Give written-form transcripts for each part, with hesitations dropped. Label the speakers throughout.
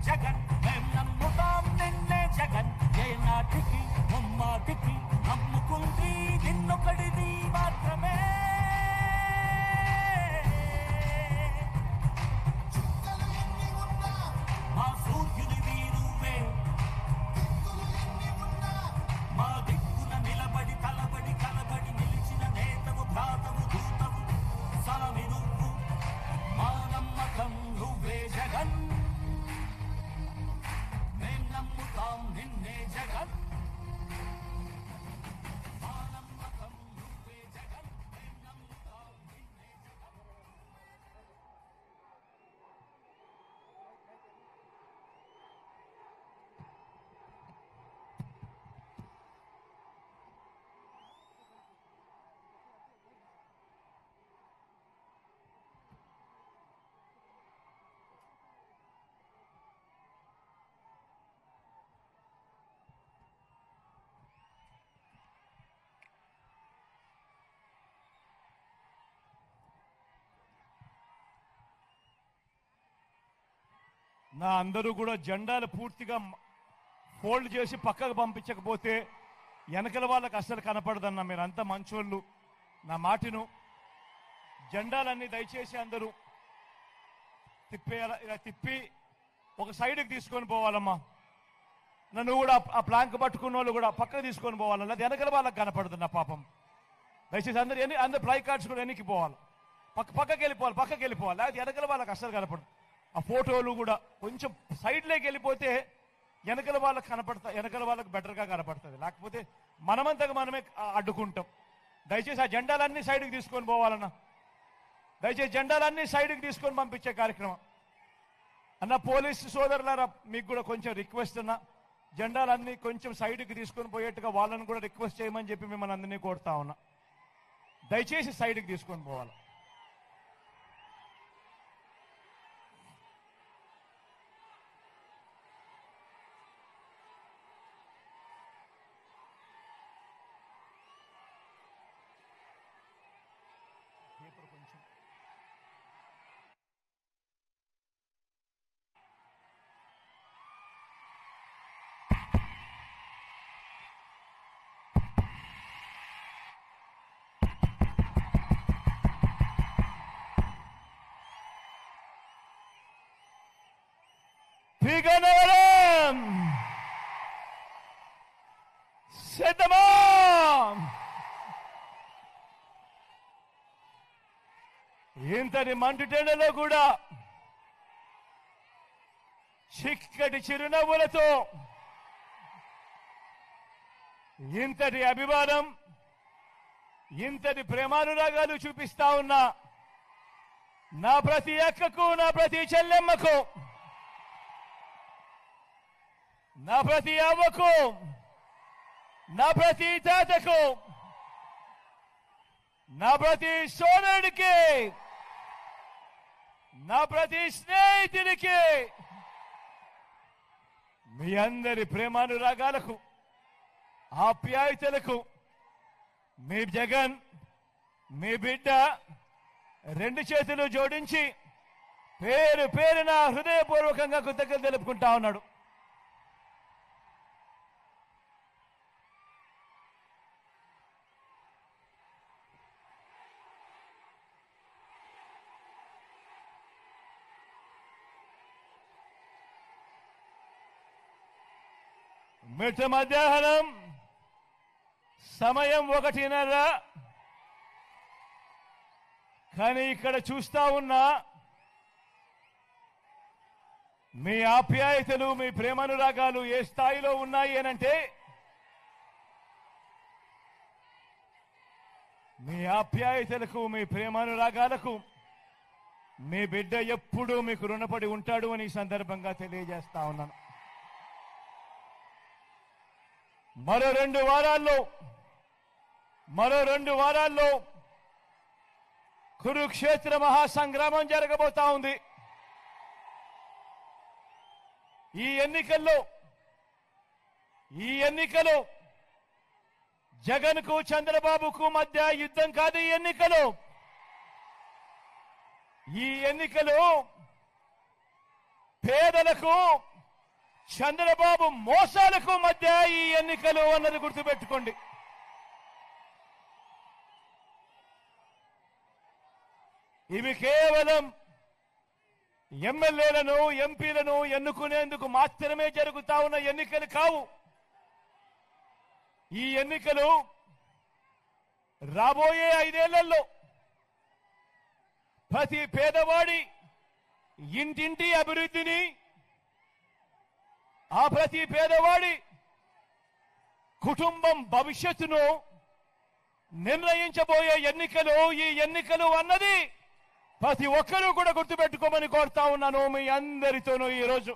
Speaker 1: జగన్ మేం నమ్ముతాం నిన్నే జగన్ ఏ నాటికి ముమ్మాటికి నమ్ముకుంది నిన్నొకడిది మాత్రమే మా సూర్యునివి నువ్వే మా దిక్కున నిలబడి తలబడి కలబడి నిలిచిన నేతవు భ్రాతవు దూతవు సామి నువ్వు మా నమ్మకం నువ్వే జగన్ మేం నమ్ముతాం నిన్నే జగన్ మా నమ్మకం నువ్వే జగన్ మేం నమ్ముతాం నిన్నే జగన్.
Speaker 2: నా అందరూ కూడా జెండాలు పూర్తిగా ఫోల్డ్ చేసి పక్కకు పంపించకపోతే వెనకల వాళ్ళకి అస్సలు కనపడదన్న. మీరు అంత మంచోళ్ళు, నా మాటను జెండాలన్నీ దయచేసి అందరూ తిప్పేయాల. ఇలా తిప్పి ఒక సైడ్కి తీసుకొని పోవాలమ్మా. నన్ను కూడా ఆ ప్లాంక్ పట్టుకున్న వాళ్ళు కూడా పక్కకు తీసుకొని పోవాలన్నా, వెనకల వాళ్ళకి కనపడుతున్నా పాపం. దయచేసి అందరు ప్లై కార్డ్స్ కూడా వెనక్కి పోవాలి, పక్కకి వెళ్ళిపోవాలి. లేకపోతే వెనకల వాళ్ళకి అస్సలు కనపడదు. ఆ ఫోటోలు కూడా కొంచెం సైడ్లోకి వెళ్ళిపోతే వెనకల వాళ్ళకి వెనకల వాళ్ళకి బెటర్గా కనపడుతుంది. లేకపోతే మనమంతగా మనమే అడ్డుకుంటాం. దయచేసి ఆ జెండాలన్నీ సైడ్కి తీసుకొని పోవాలన్నా. దయచేసి జెండాలన్నీ సైడ్కి తీసుకొని పంపించే కార్యక్రమం అన్న. పోలీసు సోదరులారా, మీకు కూడా కొంచెం రిక్వెస్ట్ అన్నా, జెండాలన్నీ కొంచెం సైడ్కి తీసుకొని పోయేట్టుగా వాళ్ళని కూడా రిక్వెస్ట్ చేయమని చెప్పి మిమ్మల్ని అందరినీ కోరుతా ఉన్నా. దయచేసి సైడ్కి తీసుకొని పోవాలి. పీగనవరం సిద్ధమా? ఇంతటి మంటుటెండలో కూడా చిక్కటి చిరునవ్వులతో ఇంతటి అభిమానం, ఇంతటి ప్రేమానురాగాలు చూపిస్తా ఉన్నా నా ప్రతి అక్కకు, నా ప్రతి చెల్లెమ్మకు, నా ప్రతి అవ్వకు, నా ప్రతి తాతకు, నా ప్రతి సోదరుడికి, నా ప్రతి స్నేహితుడికి, మీ అందరి ప్రేమానురాగాలకు, ఆప్యాయతలకు మీ జగన్, మీ బిడ్డ రెండు చేతులు జోడించి పేరు పేరున హృదయపూర్వకంగా కృతజ్ఞతలు తెలుపుకుంటా ఉన్నాడు. మిట్ట మధ్యాహ్నం సమయం 1:30. కానీ ఇక్కడ చూస్తా ఉన్నా మీ ఆప్యాయతలు, మీ ప్రేమానురాగాలు ఏ స్థాయిలో ఉన్నాయి అనంటే, మీ ఆప్యాయతలకు, మీ ప్రేమానురాగాలకు మీ బిడ్డ ఎప్పుడూ మీకు రుణపడి ఉంటాడు అని ఈ సందర్భంగా తెలియజేస్తా ఉన్నాను. మరో 2 వారాల్లో కురుక్షేత్ర మహాసంగ్రామం జరగబోతా ఉంది. ఈ ఎన్నికలు జగన్కు, చంద్రబాబుకు మధ్య యుద్ధం కాదు. ఈ ఎన్నికలు పేదలకు, చంద్రబాబు మోసాలకు మధ్య ఈ ఎన్నికలు అన్నది గుర్తుపెట్టుకోండి. ఇవి కేవలం ఎమ్మెల్యేలను ఎంపీలను ఎన్నుకునేందుకు మాత్రమే జరుగుతా ఉన్న ఎన్నికలు కావు. ఈ ఎన్నికలు రాబోయే 5 ఏళ్లలో ప్రతి పేదవాడి ఇంటింటి అభివృద్ధిని, ఆ ప్రతి పేదవాడి కుటుంబం భవిష్యత్తును నిర్ణయించబోయే ఎన్నికలు. ఈ ఎన్నికలు అన్నది ప్రతి ఒక్కరూ కూడా గుర్తుపెట్టుకోమని కోరుతా ఉన్నాను మీ అందరితోనూ. ఈరోజు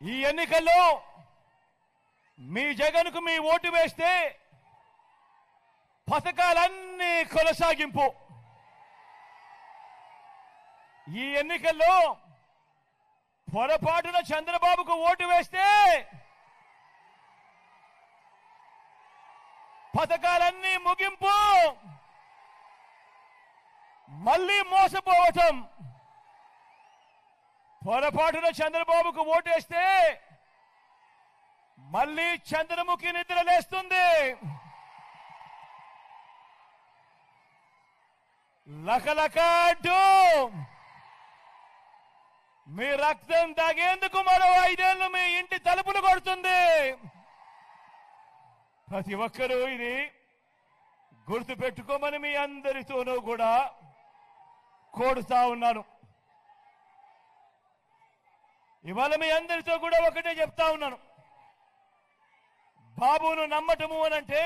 Speaker 2: ఈ ఎన్నికల్లో మీ జగన్కు మీ ఓటు వేస్తే పథకాలన్నీ కొనసాగింపు. ఈ ఎన్నికల్లో పొరపాటున చంద్రబాబుకు ఓటు వేస్తే పథకాలన్నీ ముగింపు, మళ్ళీ మోసపోవటం. పొరపాటున చంద్రబాబుకు ఓటేస్తే మళ్ళీ చంద్రముఖి నిద్ర లేస్తుంది. లకలక అంటూ మీ రక్తం తాగేందుకు మరో 5 ఏళ్లు మీ ఇంటి తలుపులు కొడుతుంది. ప్రతి ఒక్కరూ ఇది గుర్తు పెట్టుకోమని మీ అందరితోనూ కూడా కోరుతా ఉన్నాను. ఇవాళ మీ అందరితో కూడా ఒకటే చెప్తా ఉన్నాను. బాబును నమ్మటము అనంటే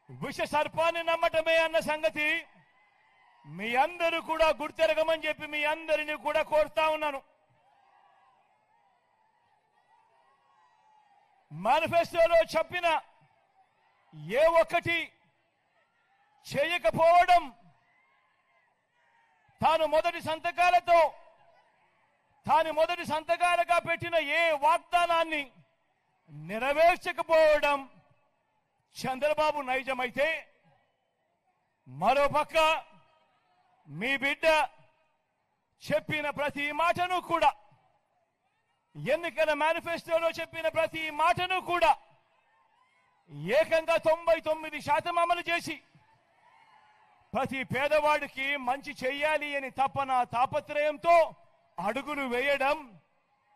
Speaker 2: విష సర్పాన్ని నమ్మటమే అన్న సంగతి మీ అందరూ కూడా గుర్తెరగమని చెప్పి మీ అందరినీ కూడా కోరుతా ఉన్నాను. మేనిఫెస్టోలో చెప్పిన ఏ ఒక్కటి చేయకపోవడం, తాను మొదటి సంతకాలుగా పెట్టిన ఏ వాగ్దానాన్ని నెరవేర్చకపోవడం చంద్రబాబు నైజమైతే, మరోపక్క మీ బిడ్డ చెప్పిన ప్రతి మాటను కూడా, ఎన్నికల మేనిఫెస్టోలో చెప్పిన ప్రతి మాటను కూడా ఏకంగా 99% అమలు చేసి ప్రతి పేదవాడికి మంచి చెయ్యాలి అని తపన తాపత్రయంతో అడుగులు వేయడం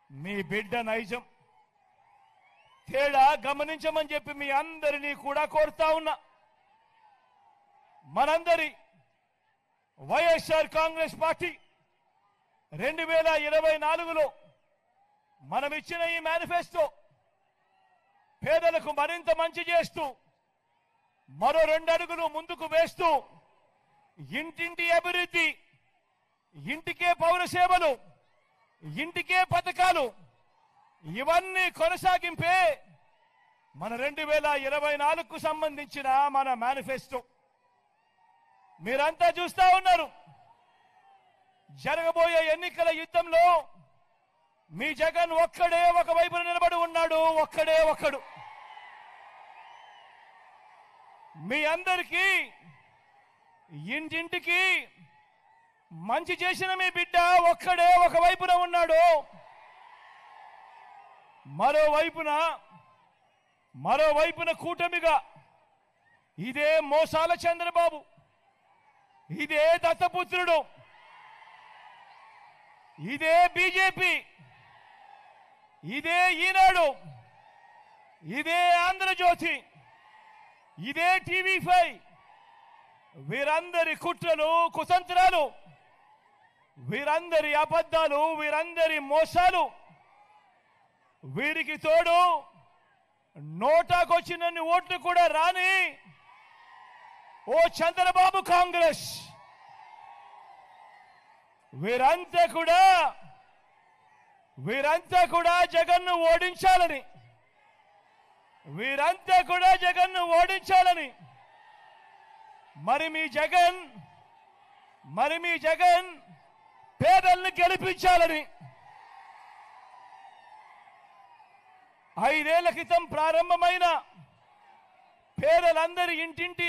Speaker 2: మీ బిడ్డ నైజం. తేడా గమనించమని చెప్పి మీ అందరినీ కూడా కోరుతా ఉన్నా. మనందరి వైఎస్ఆర్ కాంగ్రెస్ పార్టీ 2024లో మనం ఇచ్చిన ఈ మేనిఫెస్టో పేదలకు మరింత మంచి చేస్తూ, మరో 2 అడుగులు ముందుకు వేస్తూ, ఇంటింటి అభివృద్ధి, ఇంటికే పౌర సేవలు, ఇంటికే పథకాలు, ఇవన్నీ కొనసాగింపే మన 2024కు సంబంధించిన మన మేనిఫెస్టో. మీరంతా చూస్తా ఉన్నారు. జరగబోయే ఎన్నికల యుద్ధంలో మీ జగన్ ఒక్కడే ఒకవైపున నిలబడి ఉన్నాడు. ఒక్కడు మీ అందరికీ ఇంటింటికి మంచి చేసిన మీ బిడ్డ ఒక్కడే ఒకవైపున ఉన్నాడు. మరోవైపున కూటమిగా ఇదే మోసాల చంద్రబాబు, ఇదే దత్తపుత్రుడు, ఇదే బీజేపీ, ఇదే ఈనాడు, ఇదే ఆంధ్రజ్యోతి, ఇదే టీవీ5, వీరందరి కుట్రలు కుతంత్రాలు, వీరందరి అబద్ధాలు, వీరందరి మోసాలు, వీరికి తోడు నోటాకొచ్చినన్ని ఓట్లు కూడా రాని ఓ చంద్రబాబు కాంగ్రెస్, వీరంతా కూడా జగన్ను ఓడించాలని, మరి మీ జగన్ పేదల్ని గెలిపించాలని 5 ఏళ్ల క్రితం ప్రారంభమైన పేదలందరి ఇంటింటి